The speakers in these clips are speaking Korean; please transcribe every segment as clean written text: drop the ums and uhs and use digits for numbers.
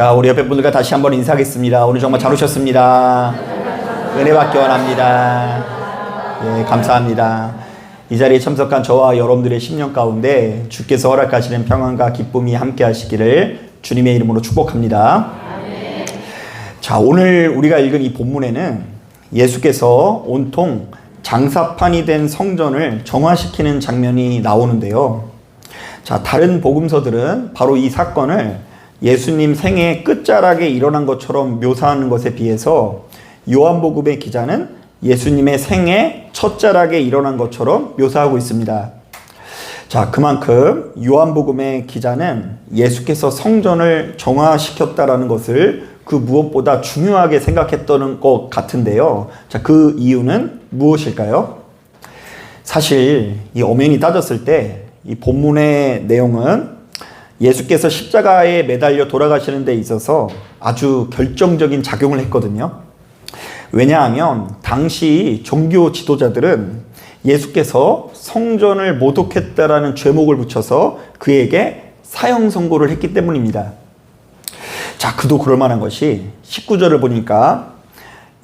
자, 우리 옆에 분들과 다시 한번 인사하겠습니다. 오늘 정말 잘 오셨습니다. 은혜 받기 원합니다. 예, 감사합니다. 이 자리에 참석한 저와 여러분들의 10년 가운데 주께서 허락하시는 평안과 기쁨이 함께 하시기를 주님의 이름으로 축복합니다. 자, 오늘 우리가 읽은 이 본문에는 예수께서 온통 장사판이 된 성전을 정화시키는 장면이 나오는데요. 자, 다른 복음서들은 바로 이 사건을 예수님 생애 끝자락에 일어난 것처럼 묘사하는 것에 비해서 요한복음의 기자는 예수님의 생애 첫자락에 일어난 것처럼 묘사하고 있습니다. 자, 그만큼 요한복음의 기자는 예수께서 성전을 정화시켰다라는 것을 그 무엇보다 중요하게 생각했던 것 같은데요. 자, 그 이유는 무엇일까요? 사실 이 엄연히 따졌을 때 이 본문의 내용은 예수께서 십자가에 매달려 돌아가시는 데 있어서 아주 결정적인 작용을 했거든요. 왜냐하면 당시 종교 지도자들은 예수께서 성전을 모독했다라는 죄목을 붙여서 그에게 사형 선고를 했기 때문입니다. 자, 그도 그럴 만한 것이 19절을 보니까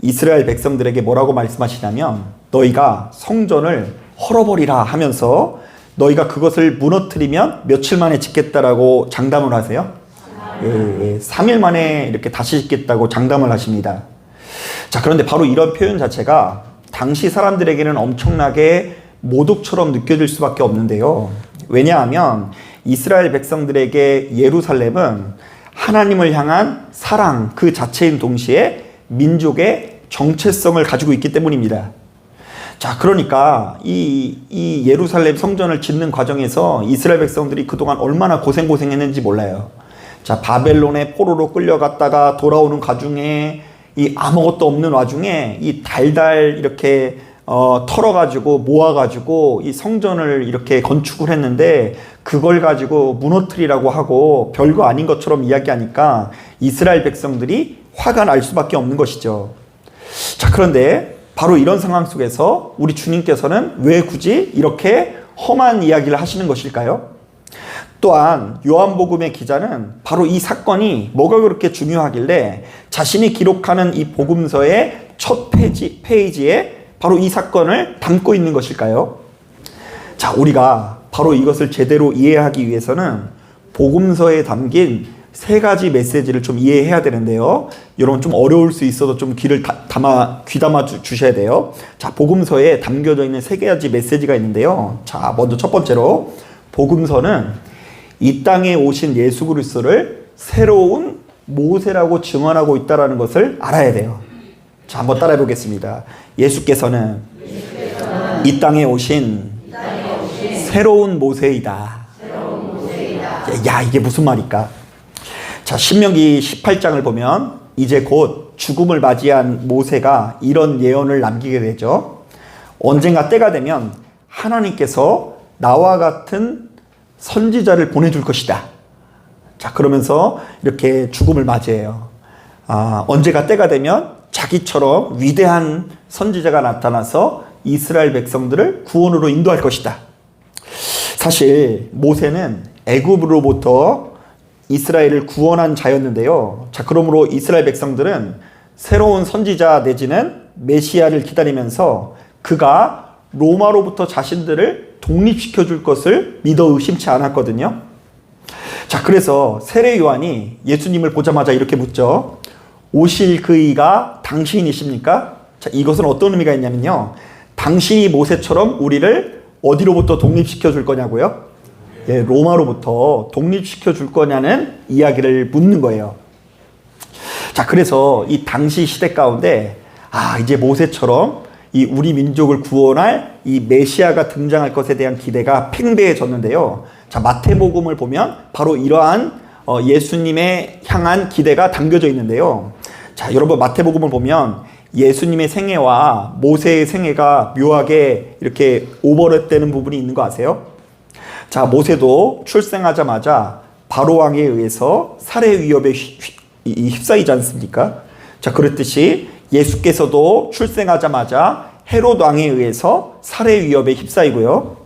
이스라엘 백성들에게 뭐라고 말씀하시냐면 너희가 성전을 헐어버리라 하면서 너희가 그것을 무너뜨리면 며칠 만에 짓겠다라고 장담을 하세요. 3일 만에 이렇게 다시 짓겠다고 장담을 하십니다. 자, 그런데 바로 이런 표현 자체가 당시 사람들에게는 엄청나게 모독처럼 느껴질 수밖에 없는데요. 왜냐하면 이스라엘 백성들에게 예루살렘은 하나님을 향한 사랑 그 자체인 동시에 민족의 정체성을 가지고 있기 때문입니다. 자, 그러니까 이 예루살렘 성전을 짓는 과정에서 이스라엘 백성들이 그동안 얼마나 고생했는지 몰라요. 자, 바벨론의 포로로 끌려갔다가 돌아오는 과중에 이 아무것도 없는 와중에 이 달달 이렇게 털어가지고 모아가지고 이 성전을 이렇게 건축을 했는데 그걸 가지고 무너뜨리라고 하고 별거 아닌 것처럼 이야기하니까 이스라엘 백성들이 화가 날 수밖에 없는 것이죠. 자, 그런데 바로 이런 상황 속에서 우리 주님께서는 왜 굳이 이렇게 험한 이야기를 하시는 것일까요? 또한 요한복음의 기자는 바로 이 사건이 뭐가 그렇게 중요하길래 자신이 기록하는 이 복음서의 첫 페이지에 바로 이 사건을 담고 있는 것일까요? 자, 우리가 바로 이것을 제대로 이해하기 위해서는 복음서에 담긴 세 가지 메시지를 좀 이해해야 되는데요. 여러분 좀 어려울 수 있어도 좀 귀 담아 주셔야 돼요. 자, 복음서에 담겨져 있는 세 가지 메시지가 있는데요. 자, 먼저 첫 번째로 복음서는 이 땅에 오신 예수 그리스도를 새로운 모세라고 증언하고 있다는 것을 알아야 돼요. 자, 한번 따라해 보겠습니다. 예수께서는 이 땅에 오신 새로운 모세이다. 야, 이게 무슨 말일까? 자, 신명기 18장을 보면 이제 곧 죽음을 맞이한 모세가 이런 예언을 남기게 되죠. 언젠가 때가 되면 하나님께서 나와 같은 선지자를 보내줄 것이다. 자, 그러면서 이렇게 죽음을 맞이해요. 언제가 때가 되면 자기처럼 위대한 선지자가 나타나서 이스라엘 백성들을 구원으로 인도할 것이다. 사실 모세는 애굽으로부터 이스라엘을 구원한 자였는데요. 자, 그러므로 이스라엘 백성들은 새로운 선지자 내지는 메시아를 기다리면서 그가 로마로부터 자신들을 독립시켜 줄 것을 믿어 의심치 않았거든요. 자, 그래서 세례 요한이 예수님을 보자마자 이렇게 묻죠. 오실 그 이가 당신이십니까? 자, 이것은 어떤 의미가 있냐면요. 당신이 모세처럼 우리를 어디로부터 독립시켜 줄 거냐고요? 예, 로마로부터 독립시켜 줄 거냐는 이야기를 묻는 거예요. 자, 그래서 이 당시 시대 가운데 이제 모세처럼 이 우리 민족을 구원할 이 메시아가 등장할 것에 대한 기대가 팽배해졌는데요. 자, 마태복음을 보면 바로 이러한 예수님의 향한 기대가 담겨져 있는데요. 자, 여러분 마태복음을 보면 예수님의 생애와 모세의 생애가 묘하게 이렇게 오버랩되는 부분이 있는 거 아세요? 자, 모세도 출생하자마자 바로 왕에 의해서 살해 위협에 휩싸이지 않습니까? 자, 그렇듯이 예수께서도 출생하자마자 헤롯 왕에 의해서 살해 위협에 휩싸이고요.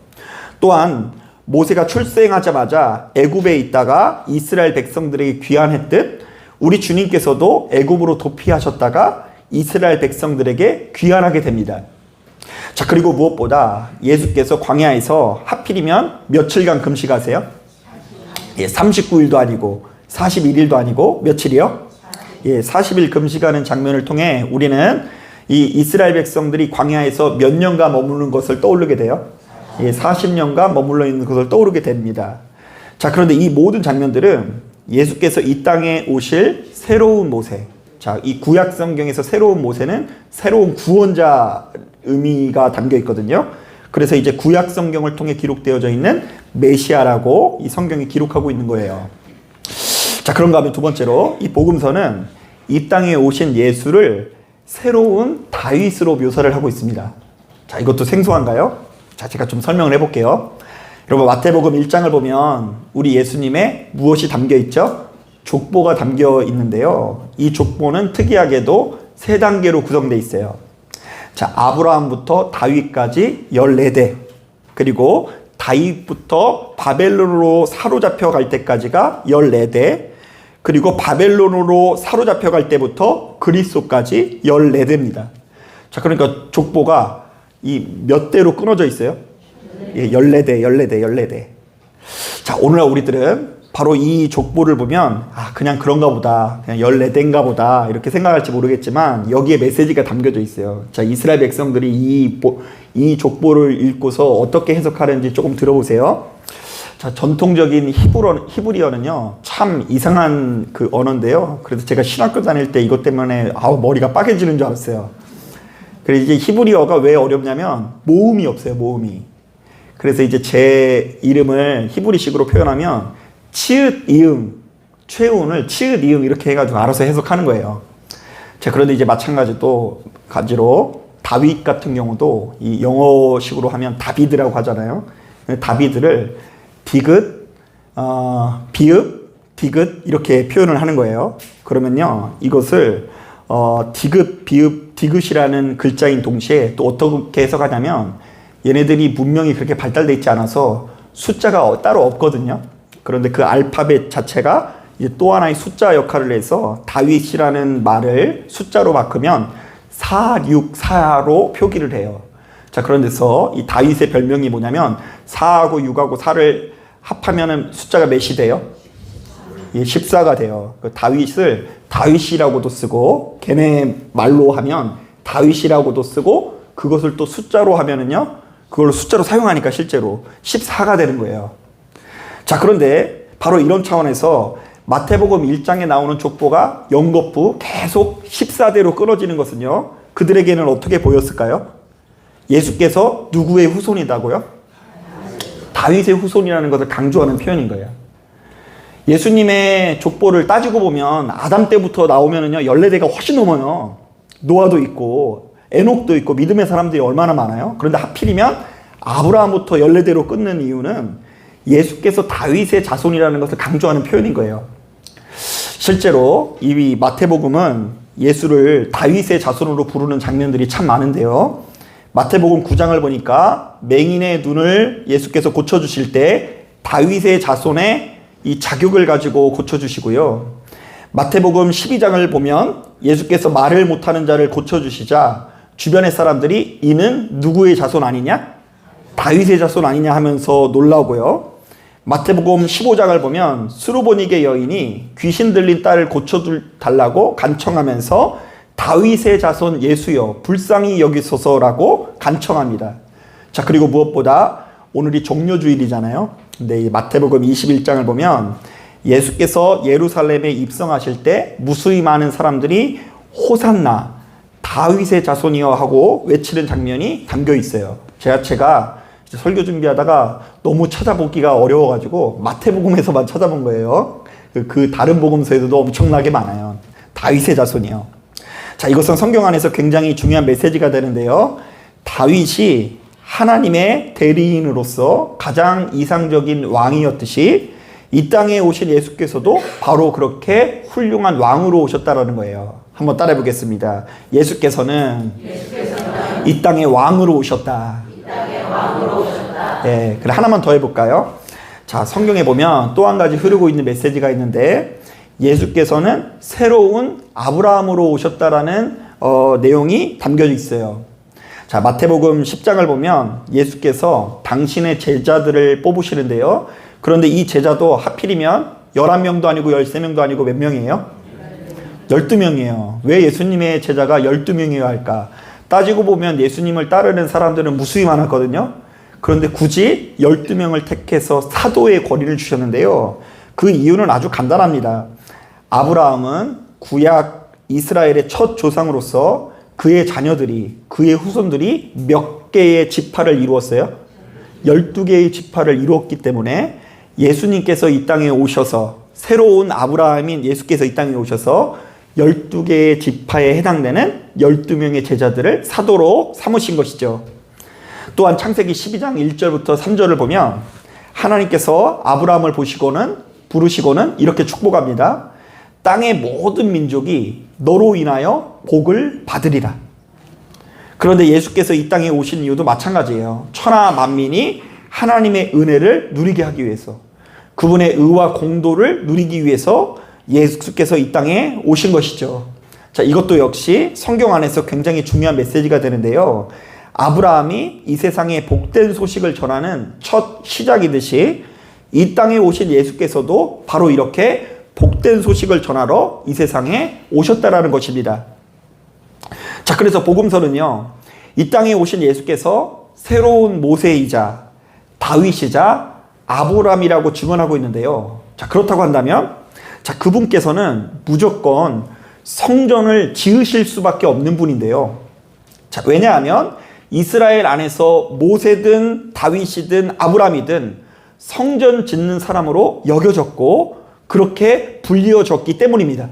또한 모세가 출생하자마자 애굽에 있다가 이스라엘 백성들에게 귀환했듯 우리 주님께서도 애굽으로 도피하셨다가 이스라엘 백성들에게 귀환하게 됩니다. 자, 그리고 무엇보다 예수께서 광야에서 하필이면 며칠간 금식하세요? 39일도 아니고 41일도 아니고 며칠이요? 40일 금식하는 장면을 통해 우리는 이 이스라엘 백성들이 광야에서 몇 년간 머무는 것을 떠오르게 돼요. 40년간 머물러 있는 것을 떠오르게 됩니다. 자, 그런데 이 모든 장면들은 예수께서 이 땅에 오실 새로운 모세. 자, 이 구약 성경에서 새로운 모세는 새로운 구원자 의미가 담겨 있거든요. 그래서 이제 구약 성경을 통해 기록되어져 있는 메시아라고 이 성경이 기록하고 있는 거예요. 자, 그런가 하면 두 번째로 이 복음서는 이 땅에 오신 예수를 새로운 다윗으로 묘사를 하고 있습니다. 자, 이것도 생소한가요? 자, 제가 좀 설명을 해볼게요. 여러분, 마태복음 1장을 보면 우리 예수님의 무엇이 담겨 있죠? 족보가 담겨 있는데요. 이 족보는 특이하게도 세 단계로 구성되어 있어요. 자, 아브라함부터 다윗까지 14대, 그리고 다윗부터 바벨론으로 사로잡혀 갈 때까지가 14대, 그리고 바벨론으로 사로잡혀 갈 때부터 그리스도까지 14대입니다. 자, 그러니까 족보가 이 몇 대로 끊어져 있어요? 14대. 자, 오늘날 우리들은 바로 이 족보를 보면 그냥 그런가 보다, 그냥 14대인가 보다 이렇게 생각할지 모르겠지만 여기에 메시지가 담겨져 있어요. 자, 이스라엘 백성들이 이 족보를 읽고서 어떻게 해석하는지 조금 들어보세요. 자, 전통적인 히브리어는요 참 이상한 그 언어인데요. 그래서 제가 신학교 다닐 때 이것 때문에 머리가 빠개지는 줄 알았어요. 그래서 이제 히브리어가 왜 어렵냐면 모음이 없어요, 모음이. 그래서 이제 제 이름을 히브리식으로 표현하면 치읓, 이응, 최운을 치읓, 이응 이렇게 해가지고 알아서 해석하는 거예요. 자, 그런데 이제 마찬가지로 다윗 같은 경우도 이 영어식으로 하면 다비드라고 하잖아요. 다비드를 디귿, 비읍, 디귿 이렇게 표현을 하는 거예요. 그러면요, 이것을 디귿, 비읍, 디귿이라는 글자인 동시에 또 어떻게 해석하냐면 얘네들이 문명이 그렇게 발달되어 있지 않아서 숫자가 따로 없거든요. 그런데 그 알파벳 자체가 이제 또 하나의 숫자 역할을 해서 다윗이라는 말을 숫자로 바꾸면 464로 표기를 해요. 자, 그런 데서 이 다윗의 별명이 뭐냐면 4하고 6하고 4를 합하면 숫자가 몇이 돼요? 14가 돼요. 그 다윗을 다윗이라고도 쓰고 걔네 말로 하면 다윗이라고도 쓰고 그것을 또 숫자로 하면은요 그걸 숫자로 사용하니까 실제로 14가 되는 거예요. 자, 그런데 바로 이런 차원에서 마태복음 1장에 나오는 족보가 연거푸 계속 14대로 끊어지는 것은요 그들에게는 어떻게 보였을까요? 예수께서 누구의 후손이다고요? 다윗의 후손이라는 것을 강조하는 표현인 거예요. 예수님의 족보를 따지고 보면 아담 때부터 나오면은요 14대가 훨씬 넘어요. 노아도 있고 에녹도 있고 믿음의 사람들이 얼마나 많아요. 그런데 하필이면 아브라함부터 14대로 끊는 이유는 예수께서 다윗의 자손이라는 것을 강조하는 표현인 거예요. 실제로 이 마태복음은 예수를 다윗의 자손으로 부르는 장면들이 참 많은데요. 마태복음 9장을 보니까 맹인의 눈을 예수께서 고쳐주실 때 다윗의 자손의 이 자격을 가지고 고쳐주시고요. 마태복음 12장을 보면 예수께서 말을 못하는 자를 고쳐주시자 주변의 사람들이 이는 누구의 자손 아니냐? 다윗의 자손 아니냐 하면서 놀라고요. 마태복음 15장을 보면 스루보니게 여인이 귀신 들린 딸을 고쳐달라고 간청하면서 다윗의 자손 예수여 불쌍히 여기소서라고 간청합니다. 자, 그리고 무엇보다 오늘이 종려주일이잖아요. 근데 이 마태복음 21장을 보면 예수께서 예루살렘에 입성하실 때 무수히 많은 사람들이 호산나 다윗의 자손이여 하고 외치는 장면이 담겨 있어요. 제가 설교 준비하다가 너무 찾아보기가 어려워가지고 마태복음에서만 찾아본 거예요. 그 다른 복음서에도 엄청나게 많아요. 다윗의 자손이요. 자, 이것은 성경 안에서 굉장히 중요한 메시지가 되는데요. 다윗이 하나님의 대리인으로서 가장 이상적인 왕이었듯이 이 땅에 오신 예수께서도 바로 그렇게 훌륭한 왕으로 오셨다라는 거예요. 한번 따라해 보겠습니다. 예수께서는 이 땅에 왕으로 오셨다. 그래 하나만 더 해볼까요? 자, 성경에 보면 또 한 가지 흐르고 있는 메시지가 있는데 예수께서는 새로운 아브라함으로 오셨다라는 내용이 담겨져 있어요. 자, 마태복음 10장을 보면 예수께서 당신의 제자들을 뽑으시는데요. 그런데 이 제자도 하필이면 11명도 아니고 13명도 아니고 몇 명이에요? 12명이에요. 왜 예수님의 제자가 12명이어야 할까? 따지고 보면 예수님을 따르는 사람들은 무수히 많았거든요. 그런데 굳이 12명을 택해서 사도의 권위를 주셨는데요. 그 이유는 아주 간단합니다. 아브라함은 구약 이스라엘의 첫 조상으로서 그의 자녀들이, 그의 후손들이 몇 개의 지파를 이루었어요? 12개의 지파를 이루었기 때문에 예수님께서 이 땅에 오셔서, 새로운 아브라함인 예수께서 이 땅에 오셔서 12개의 지파에 해당되는 12명의 제자들을 사도로 삼으신 것이죠. 또한 창세기 12장 1절부터 3절을 보면 하나님께서 아브라함을 부르시고는 이렇게 축복합니다. 땅의 모든 민족이 너로 인하여 복을 받으리라. 그런데 예수께서 이 땅에 오신 이유도 마찬가지예요. 천하 만민이 하나님의 은혜를 누리게 하기 위해서, 그분의 의와 공도를 누리기 위해서 예수께서 이 땅에 오신 것이죠. 자, 이것도 역시 성경 안에서 굉장히 중요한 메시지가 되는데요. 아브라함이 이 세상에 복된 소식을 전하는 첫 시작이듯이 이 땅에 오신 예수께서도 바로 이렇게 복된 소식을 전하러 이 세상에 오셨다라는 것입니다. 자, 그래서 복음서는요, 이 땅에 오신 예수께서 새로운 모세이자 다윗이자 아브라함이라고 증언하고 있는데요. 자, 그렇다고 한다면, 자, 그분께서는 무조건 성전을 지으실 수밖에 없는 분인데요. 자, 왜냐하면 이스라엘 안에서 모세든 다윗이든 아브라함이든 성전 짓는 사람으로 여겨졌고 그렇게 불리어졌기 때문입니다.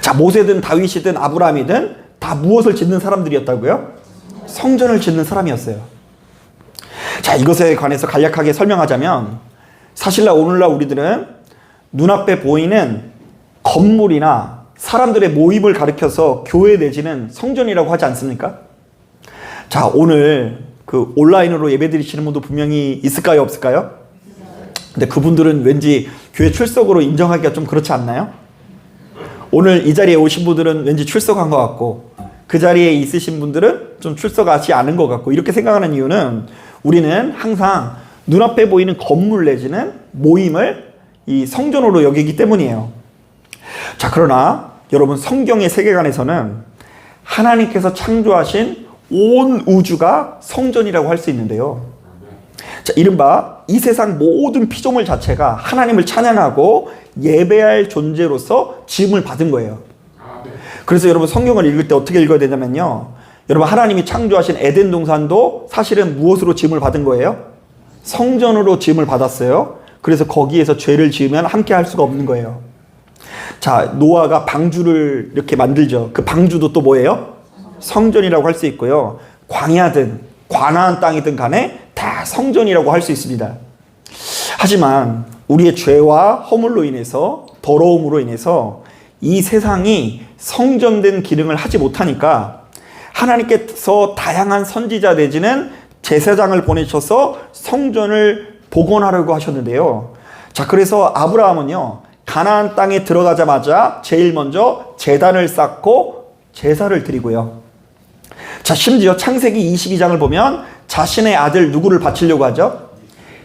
자, 모세든 다윗이든 아브라함이든 다 무엇을 짓는 사람들이었다고요? 성전을 짓는 사람이었어요. 자, 이것에 관해서 간략하게 설명하자면, 사실날 오늘날 우리들은 눈앞에 보이는 건물이나 사람들의 모임을 가리켜서 교회 내지는 성전이라고 하지 않습니까? 자, 오늘 그 온라인으로 예배드리시는 분도 분명히 있을까요, 없을까요? 근데 그분들은 왠지 교회 출석으로 인정하기가 좀 그렇지 않나요? 오늘 이 자리에 오신 분들은 왠지 출석한 것 같고, 그 자리에 있으신 분들은 좀 출석하지 않은 것 같고, 이렇게 생각하는 이유는 우리는 항상 눈앞에 보이는 건물 내지는 모임을 이 성전으로 여기기 때문이에요. 자, 그러나 여러분, 성경의 세계관에서는 하나님께서 창조하신 온 우주가 성전이라고 할 수 있는데요. 자, 이른바 이 세상 모든 피조물 자체가 하나님을 찬양하고 예배할 존재로서 지음을 받은 거예요. 그래서 여러분, 성경을 읽을 때 어떻게 읽어야 되냐면요, 여러분, 하나님이 창조하신 에덴 동산도 사실은 무엇으로 지음을 받은 거예요? 성전으로 지음을 받았어요. 그래서 거기에서 죄를 지으면 함께 할 수가 없는 거예요. 자, 노아가 방주를 이렇게 만들죠. 그 방주도 또 뭐예요? 성전이라고 할 수 있고요. 광야든 가나안 땅이든 간에 다 성전이라고 할 수 있습니다. 하지만 우리의 죄와 허물로 인해서, 더러움으로 인해서 이 세상이 성전된 기능을 하지 못하니까 하나님께서 다양한 선지자 내지는 제사장을 보내셔서 성전을 복원하려고 하셨는데요. 자, 그래서 아브라함은요, 가나안 땅에 들어가자마자 제일 먼저 제단을 쌓고 제사를 드리고요. 자, 심지어 창세기 22장을 보면 자신의 아들 누구를 바치려고 하죠?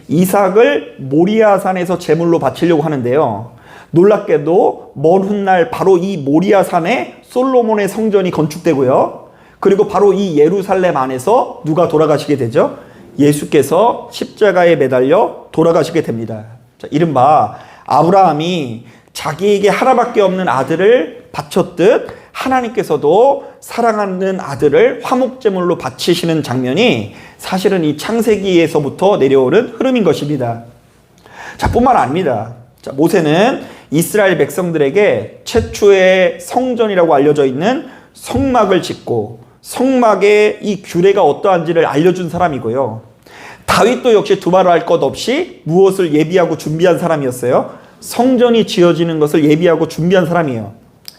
이삭을 모리아산에서 제물로 바치려고 하는데요. 놀랍게도 먼 훗날 바로 이 모리아산에 솔로몬의 성전이 건축되고요. 그리고 바로 이 예루살렘 안에서 누가 돌아가시게 되죠? 예수께서 십자가에 매달려 돌아가시게 됩니다. 자, 이른바 아브라함이 자기에게 하나밖에 없는 아들을 바쳤듯 하나님께서도 사랑하는 아들을 화목제물로 바치시는 장면이 사실은 이 창세기에서부터 내려오는 흐름인 것입니다. 자, 뿐만 아닙니다. 자, 모세는 이스라엘 백성들에게 최초의 성전이라고 알려져 있는 성막을 짓고 성막의 이 규례가 어떠한지를 알려준 사람이고요. 다윗도 역시 두말할 것 없이 무엇을 예비하고 준비한 사람이었어요? 성전이 지어지는 것을 예비하고 준비한 사람이에요.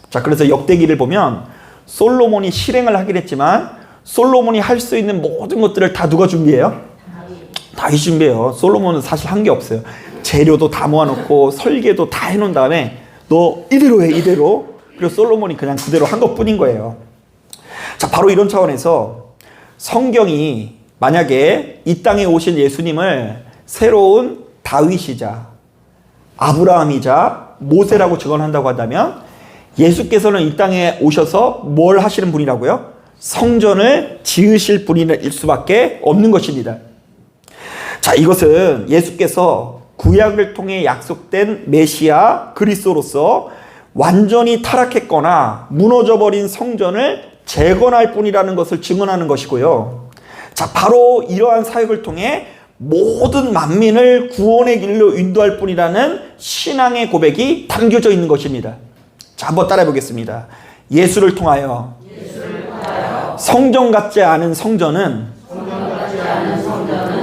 자, 그래서 역대기를 보면 솔로몬이 실행을 하긴 했지만 솔로몬이 할 수 있는 모든 것들을 다 누가 준비해요? 다윗이 준비해요. 솔로몬은 사실 한 게 없어요. 재료도 다 모아놓고 설계도 다 해놓은 다음에 너 이대로 해, 이대로. 그리고 솔로몬이 그냥 그대로 한 것뿐인 거예요. 자, 바로 이런 차원에서 성경이 만약에 이 땅에 오신 예수님을 새로운 다윗이자 아브라함이자 모세라고 증언한다고 한다면 예수께서는 이 땅에 오셔서 뭘 하시는 분이라고요? 성전을 지으실 분일 수밖에 없는 것입니다. 자, 이것은 예수께서 구약을 통해 약속된 메시아 그리스도로서 완전히 타락했거나 무너져버린 성전을 재건할 뿐이라는 것을 증언하는 것이고요. 자, 바로 이러한 사역을 통해 모든 만민을 구원의 길로 인도할 뿐이라는 신앙의 고백이 담겨져 있는 것입니다. 자, 한번 따라해 보겠습니다. 예수를 통하여 성전 같지 않은 성전은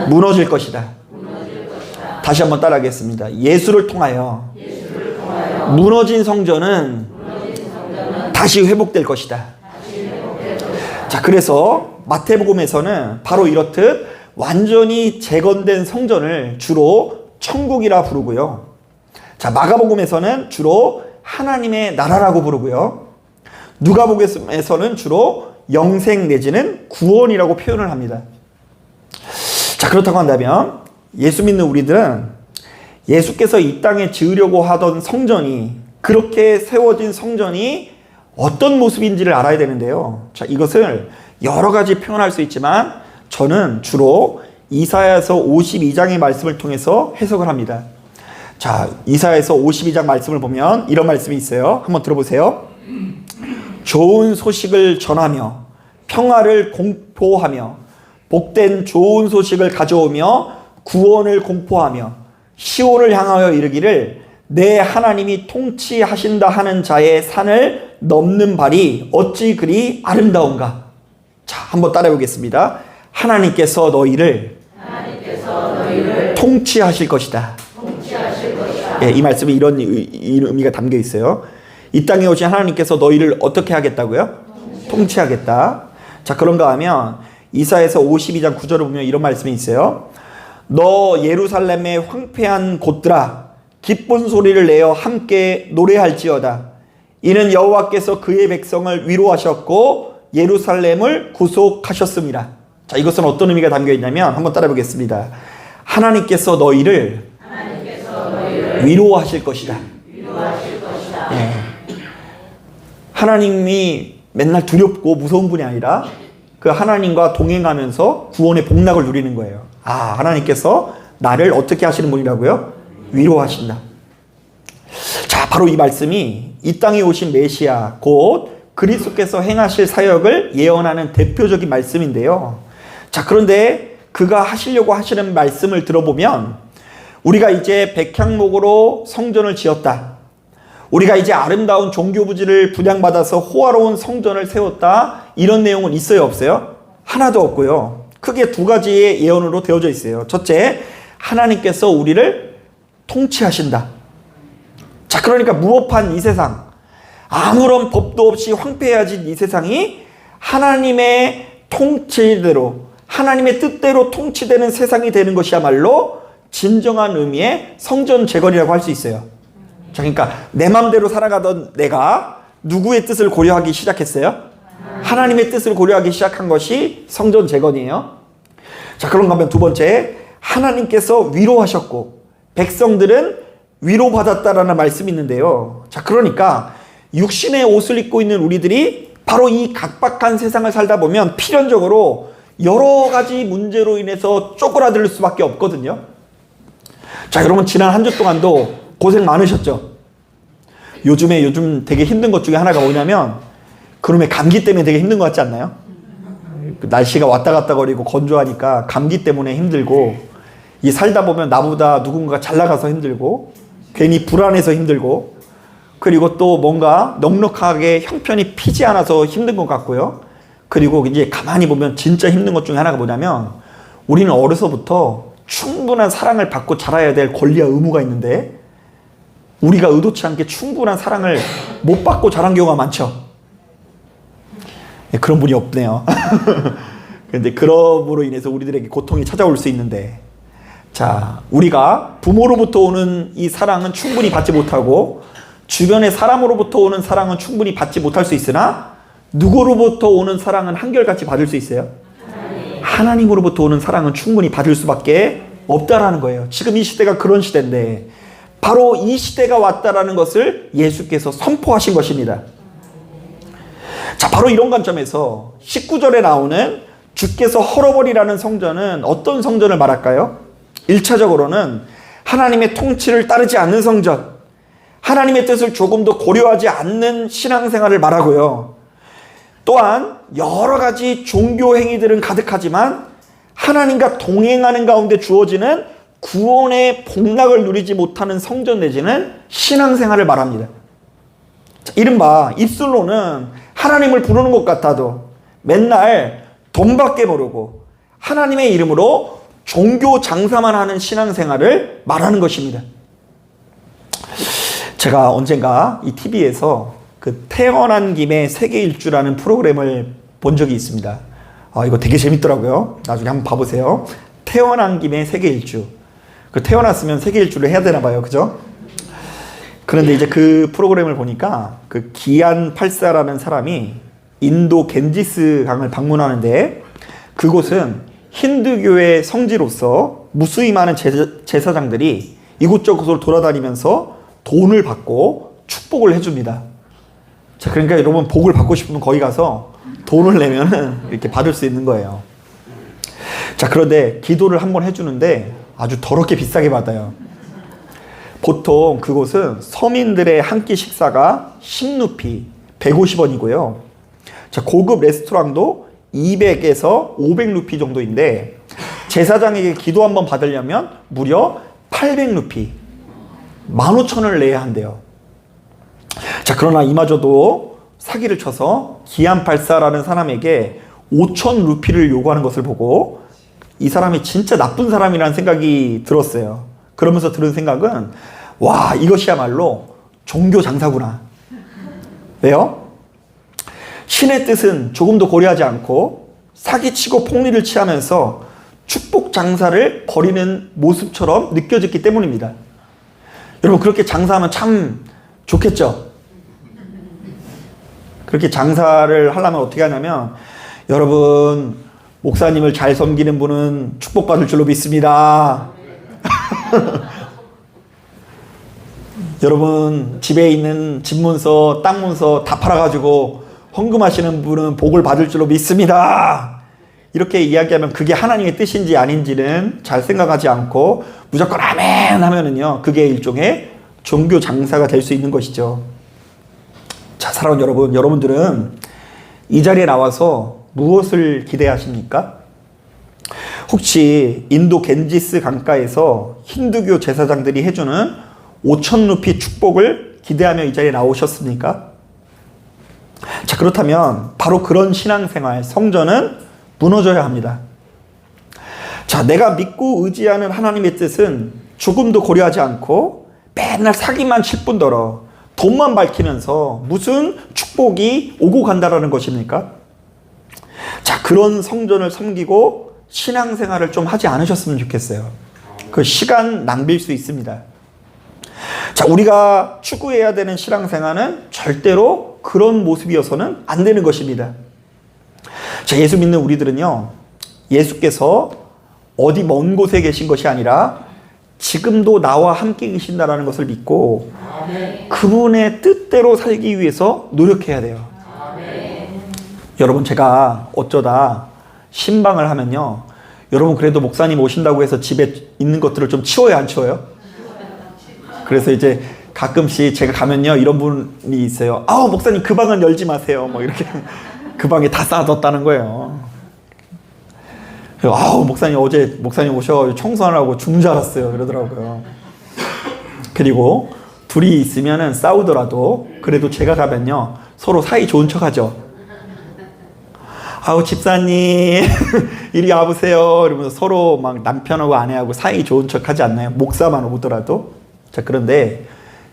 무너질 것이다. 다시 한번 따라하겠습니다. 예수를 통하여 무너진 성전은 다시 회복될 것이다. 자, 그래서 마태복음에서는 바로 이렇듯 완전히 재건된 성전을 주로 천국이라 부르고요. 자, 마가복음에서는 주로 하나님의 나라라고 부르고요. 누가복음에서는 주로 영생 내지는 구원이라고 표현을 합니다. 자, 그렇다고 한다면 예수 믿는 우리들은 예수께서 이 땅에 지으려고 하던 성전이, 그렇게 세워진 성전이 어떤 모습인지를 알아야 되는데요. 자, 이것을 여러 가지 표현할 수 있지만 저는 주로 이사야서 52장의 말씀을 통해서 해석을 합니다. 자, 이사야서 52장 말씀을 보면 이런 말씀이 있어요. 한번 들어보세요. 좋은 소식을 전하며 평화를 공포하며 복된 좋은 소식을 가져오며 구원을 공포하며 시온을 향하여 이르기를 내 하나님이 통치하신다 하는 자의 산을 넘는 발이 어찌 그리 아름다운가. 자, 한번 따라해 보겠습니다. 하나님께서 너희를 통치하실 것이다. 예, 이 말씀에 이런 의미가 담겨 있어요. 이 땅에 오신 하나님께서 너희를 어떻게 하겠다고요? 통치하겠다. 자, 그런가 하면 이사야서 52장 9절을 보면 이런 말씀이 있어요. 너 예루살렘의 황폐한 곳들아, 기쁜 소리를 내어 함께 노래할지어다. 이는 여호와께서 그의 백성을 위로하셨고 예루살렘을 구속하셨습니다. 자, 이것은 어떤 의미가 담겨 있냐면 한번 따라 보겠습니다. 하나님께서 너희를 위로하실 것이다. 예. 하나님이 맨날 두렵고 무서운 분이 아니라 그 하나님과 동행하면서 구원의 복락을 누리는 거예요. 아, 하나님께서 나를 어떻게 하시는 분이라고요? 위로하신다. 자, 바로 이 말씀이 이 땅에 오신 메시아 곧 그리스도께서 행하실 사역을 예언하는 대표적인 말씀인데요. 자, 그런데 그가 하시려고 하시는 말씀을 들어보면 우리가 이제 백향목으로 성전을 지었다. 우리가 이제 아름다운 종교부지를 분양받아서 호화로운 성전을 세웠다. 이런 내용은 있어요, 없어요? 하나도 없고요. 크게 두 가지의 예언으로 되어져 있어요. 첫째, 하나님께서 우리를 통치하신다. 자, 그러니까 무법한 이 세상, 아무런 법도 없이 황폐해진 이 세상이 하나님의 통치대로, 하나님의 뜻대로 통치되는 세상이 되는 것이야말로 진정한 의미의 성전 재건이라고 할 수 있어요. 자, 그러니까 내 마음대로 살아가던 내가 누구의 뜻을 고려하기 시작했어요? 하나님의 뜻을 고려하기 시작한 것이 성전 재건이에요. 자, 그런가 하면 두 번째, 하나님께서 위로하셨고 백성들은 위로받았다라는 말씀이 있는데요. 자, 그러니까 육신의 옷을 입고 있는 우리들이 바로 이 각박한 세상을 살다 보면 필연적으로 여러 가지 문제로 인해서 쪼그라들 수밖에 없거든요. 자, 여러분 지난 한 주 동안도 고생 많으셨죠? 요즘 되게 힘든 것 중에 하나가 뭐냐면 그놈의 감기 때문에 되게 힘든 것 같지 않나요? 날씨가 왔다 갔다 거리고 건조하니까 감기 때문에 힘들고, 이 살다 보면 나보다 누군가가 잘 나가서 힘들고, 괜히 불안해서 힘들고, 그리고 또 뭔가 넉넉하게 형편이 피지 않아서 힘든 것 같고요. 그리고 이제 가만히 보면 진짜 힘든 것 중에 하나가 뭐냐면 우리는 어려서부터 충분한 사랑을 받고 자라야 될 권리와 의무가 있는데 우리가 의도치 않게 충분한 사랑을 못 받고 자란 경우가 많죠. 그런 분이 없네요. 그런데 그럼으로 인해서 우리들에게 고통이 찾아올 수 있는데, 자, 우리가 부모로부터 오는 이 사랑은 충분히 받지 못하고 주변의 사람으로부터 오는 사랑은 충분히 받지 못할 수 있으나 누구로부터 오는 사랑은 한결같이 받을 수 있어요? 하나님으로부터 오는 사랑은 충분히 받을 수밖에 없다라는 거예요. 지금 이 시대가 그런 시대인데 바로 이 시대가 왔다라는 것을 예수께서 선포하신 것입니다. 자, 바로 이런 관점에서 19절에 나오는 주께서 헐어버리라는 성전은 어떤 성전을 말할까요? 1차적으로는 하나님의 통치를 따르지 않는 성전, 하나님의 뜻을 조금도 고려하지 않는 신앙생활을 말하고요. 또한 여러 가지 종교 행위들은 가득하지만 하나님과 동행하는 가운데 주어지는 구원의 복락을 누리지 못하는 성전 내지는 신앙생활을 말합니다. 자, 이른바 입술로는 하나님을 부르는 것 같아도 맨날 돈밖에 모르고 하나님의 이름으로 종교 장사만 하는 신앙생활을 말하는 것입니다. 제가 언젠가 이 TV에서 그 태어난 김에 세계 일주라는 프로그램을 본 적이 있습니다. 이거 되게 재밌더라고요. 나중에 한번 봐보세요. 태어난 김에 세계 일주. 그 태어났으면 세계 일주를 해야 되나 봐요. 그죠? 그런데 이제 그 프로그램을 보니까 그 기안 84라는 사람이 인도 겐지스 강을 방문하는데 그곳은 힌두교의 성지로서 무수히 많은 제사장들이 이곳저곳을 돌아다니면서 돈을 받고 축복을 해줍니다. 자, 그러니까 여러분 복을 받고 싶으면 거기 가서 돈을 내면은 이렇게 받을 수 있는 거예요. 자, 그런데 기도를 한번 해주는데 아주 더럽게 비싸게 받아요. 보통 그곳은 서민들의 한 끼 식사가 10루피, 150원이고요. 자, 고급 레스토랑도 200에서 500루피 정도인데 제사장에게 기도 한번 받으려면 무려 800루피, 15,000원을 내야 한대요. 자, 그러나 이마저도 사기를 쳐서 기안84라는 사람에게 5,000루피를 요구하는 것을 보고 이 사람이 진짜 나쁜 사람이라는 생각이 들었어요. 그러면서 들은 생각은 와, 이것이야말로 종교 장사구나. 왜요? 신의 뜻은 조금도 고려하지 않고 사기치고 폭리를 취하면서 축복 장사를 벌이는 모습처럼 느껴졌기 때문입니다. 여러분, 그렇게 장사하면 참 좋겠죠? 그렇게 장사를 하려면 어떻게 하냐면, 여러분, 목사님을 잘 섬기는 분은 축복받을 줄로 믿습니다. 여러분, 집에 있는 집문서, 땅 문서 다 팔아가지고 헌금하시는 분은 복을 받을 줄로 믿습니다. 이렇게 이야기하면 그게 하나님의 뜻인지 아닌지는 잘 생각하지 않고 무조건 아멘 하면은요, 그게 일종의 종교 장사가 될 수 있는 것이죠. 자, 사랑하는 여러분, 여러분들은 이 자리에 나와서 무엇을 기대하십니까? 혹시 인도 겐지스 강가에서 힌두교 제사장들이 해주는 5,000루피 축복을 기대하며 이 자리에 나오셨습니까? 자, 그렇다면 바로 그런 신앙생활, 성전은 무너져야 합니다. 자, 내가 믿고 의지하는 하나님의 뜻은 조금도 고려하지 않고 맨날 사기만 칠 뿐더러 돈만 밝히면서 무슨 축복이 오고 간다라는 것입니까? 자, 그런 성전을 섬기고 신앙생활을 좀 하지 않으셨으면 좋겠어요. 그 시간 낭비일 수 있습니다. 자, 우리가 추구해야 되는 신앙생활은 절대로 그런 모습이어서는 안 되는 것입니다. 자, 예수 믿는 우리들은요, 예수께서 어디 먼 곳에 계신 것이 아니라 지금도 나와 함께 계신다라는 것을 믿고 그분의 뜻대로 살기 위해서 노력해야 돼요. 여러분, 제가 어쩌다 신방을 하면요, 여러분 그래도 목사님 오신다고 해서 집에 있는 것들을 좀 치워요, 안 치워요? 그래서 이제 가끔씩 제가 가면요, 이런 분이 있어요. 아우, 목사님 그 방은 열지 마세요. 뭐 이렇게 그 방에 다 쌓아뒀다는 거예요. 아우, 목사님 어제 목사님 오셔 청소하라고 죽는 줄 알았어요. 그러더라고요. 그리고 둘이 있으면은 싸우더라도 그래도 제가 가면요, 서로 사이 좋은 척 하죠. 아우, 집사님 이리 와보세요. 이러면서 서로 막 남편하고 아내하고 사이 좋은 척 하지 않나요? 목사만 오더라도. 자, 그런데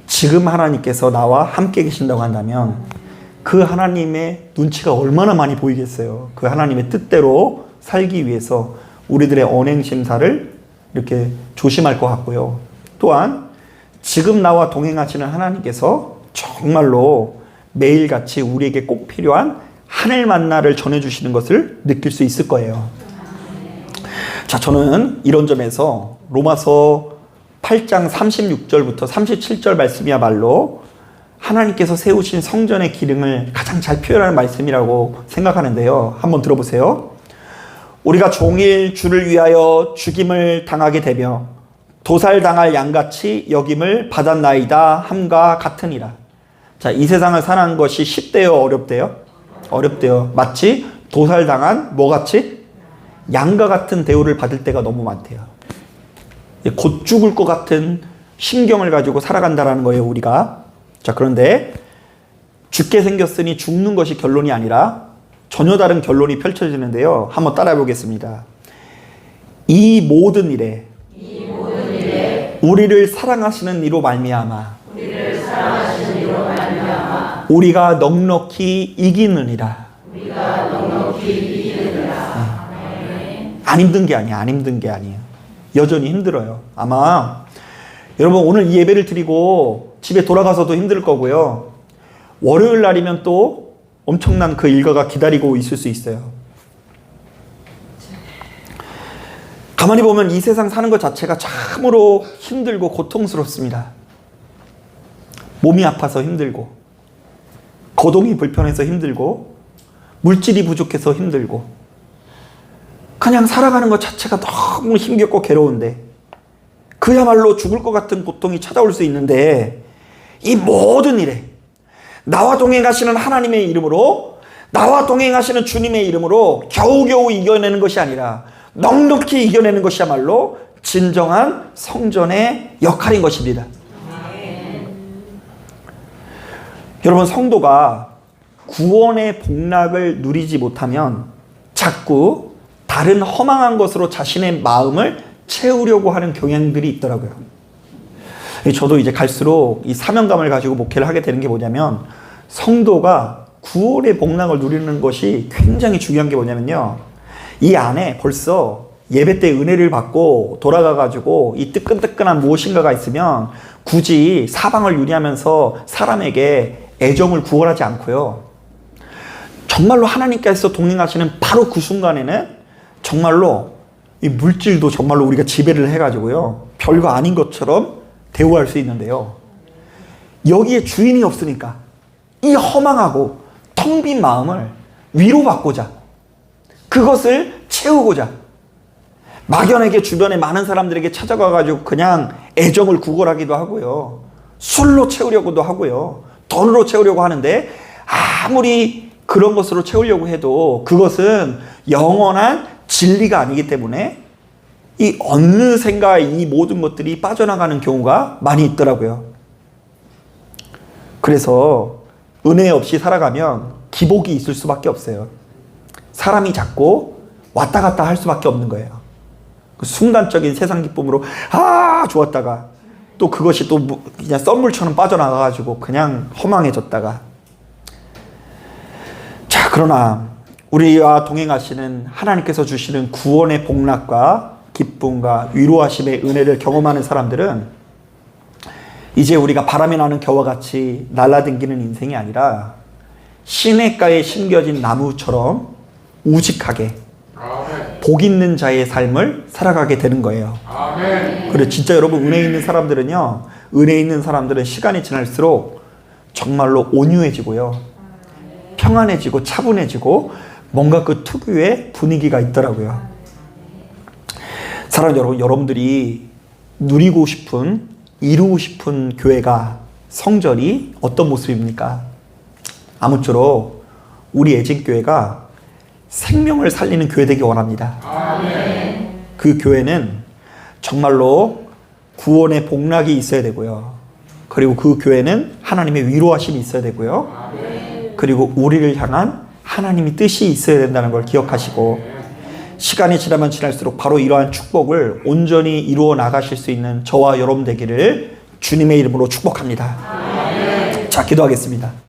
지금 하나님께서 나와 함께 계신다고 한다면 그 하나님의 눈치가 얼마나 많이 보이겠어요. 그 하나님의 뜻대로 살기 위해서 우리들의 언행심사를 이렇게 조심할 것 같고요. 또한 지금 나와 동행하시는 하나님께서 정말로 매일같이 우리에게 꼭 필요한 하늘 만나를 전해주시는 것을 느낄 수 있을 거예요. 자, 저는 이런 점에서 로마서 8장 36절부터 37절 말씀이야말로 하나님께서 세우신 성전의 기능을 가장 잘 표현하는 말씀이라고 생각하는데요. 한번 들어보세요. 우리가 종일 주를 위하여 죽임을 당하게 되며 도살당할 양같이 여김을 받았나이다 함과 같으니라. 자, 이 세상을 사는 것이 쉽대요, 어렵대요? 어렵대요. 마치 도살당한 뭐같이? 양과 같은 대우를 받을 때가 너무 많대요. 곧 죽을 것 같은 심경을 가지고 살아간다라는 거예요, 우리가. 자, 그런데 죽게 생겼으니 죽는 것이 결론이 아니라 전혀 다른 결론이 펼쳐지는데요. 한번 따라해 보겠습니다. 이 모든 일에 우리를 사랑하시는 이로 말미암아 우리가 넉넉히 이기느니라. 안 힘든 게 아니야. 안 힘든 게 아니에요. 여전히 힘들어요. 아마 여러분 오늘 이 예배를 드리고 집에 돌아가서도 힘들 거고요. 월요일 날이면 또 엄청난 그 일과가 기다리고 있을 수 있어요. 가만히 보면 이 세상 사는 것 자체가 참으로 힘들고 고통스럽습니다. 몸이 아파서 힘들고, 거동이 불편해서 힘들고, 물질이 부족해서 힘들고, 그냥 살아가는 것 자체가 너무 힘겹고 괴로운데, 그야말로 죽을 것 같은 고통이 찾아올 수 있는데, 이 모든 일에 나와 동행하시는 하나님의 이름으로, 나와 동행하시는 주님의 이름으로 겨우겨우 이겨내는 것이 아니라 넉넉히 이겨내는 것이야말로 진정한 성전의 역할인 것입니다. 여러분, 성도가 구원의 복락을 누리지 못하면 자꾸 다른 허망한 것으로 자신의 마음을 채우려고 하는 경향들이 있더라고요. 저도 이제 갈수록 이 사명감을 가지고 목회를 하게 되는 게 뭐냐면, 성도가 구원의 복락을 누리는 것이 굉장히 중요한 게 뭐냐면요, 이 안에 벌써 예배 때 은혜를 받고 돌아가가지고 이 뜨끈뜨끈한 무엇인가가 있으면 굳이 사방을 유리하면서 사람에게 애정을 구걸하지 않고요, 정말로 하나님께서 동행하시는 바로 그 순간에는 정말로 이 물질도 정말로 우리가 지배를 해가지고요, 별거 아닌 것처럼 대우할 수 있는데요, 여기에 주인이 없으니까 이 허망하고 텅 빈 마음을 위로받고자, 그것을 채우고자 막연하게 주변에 많은 사람들에게 찾아가가지고 그냥 애정을 구걸하기도 하고요, 술로 채우려고도 하고요, 돈으로 채우려고 하는데, 아무리 그런 것으로 채우려고 해도 그것은 영원한 진리가 아니기 때문에 이 어느 생각, 이 모든 것들이 빠져나가는 경우가 많이 있더라고요. 그래서 은혜 없이 살아가면 기복이 있을 수밖에 없어요. 사람이 자꾸 왔다 갔다 할 수밖에 없는 거예요. 그 순간적인 세상 기쁨으로 좋았다가 또 그것이 또 그냥 썸물처럼 빠져나가가지고 그냥 허망해졌다가. 자, 그러나 우리와 동행하시는 하나님께서 주시는 구원의 복락과 기쁨과 위로하심의 은혜를 경험하는 사람들은 이제 우리가 바람이 나는 겨와 같이 날아다니는 인생이 아니라 시냇가에 심겨진 나무처럼 우직하게 복 있는 자의 삶을 살아가게 되는 거예요. 그래, 진짜 여러분, 은혜 있는 사람들은요, 은혜 있는 사람들은 시간이 지날수록 정말로 온유해지고요, 평안해지고 차분해지고 뭔가 그 특유의 분위기가 있더라고요. 사랑하는 여러분, 여러분들이 누리고 싶은, 이루고 싶은 교회가, 성전이 어떤 모습입니까? 아무쪼록 우리 애진교회가 생명을 살리는 교회 되기 원합니다. 아멘. 그 교회는 정말로 구원의 복락이 있어야 되고요, 그리고 그 교회는 하나님의 위로하심이 있어야 되고요, 아멘. 그리고 우리를 향한 하나님의 뜻이 있어야 된다는 걸 기억하시고, 시간이 지나면 지날수록 바로 이러한 축복을 온전히 이루어 나가실 수 있는 저와 여러분 되기를 주님의 이름으로 축복합니다. 아멘. 자, 기도하겠습니다.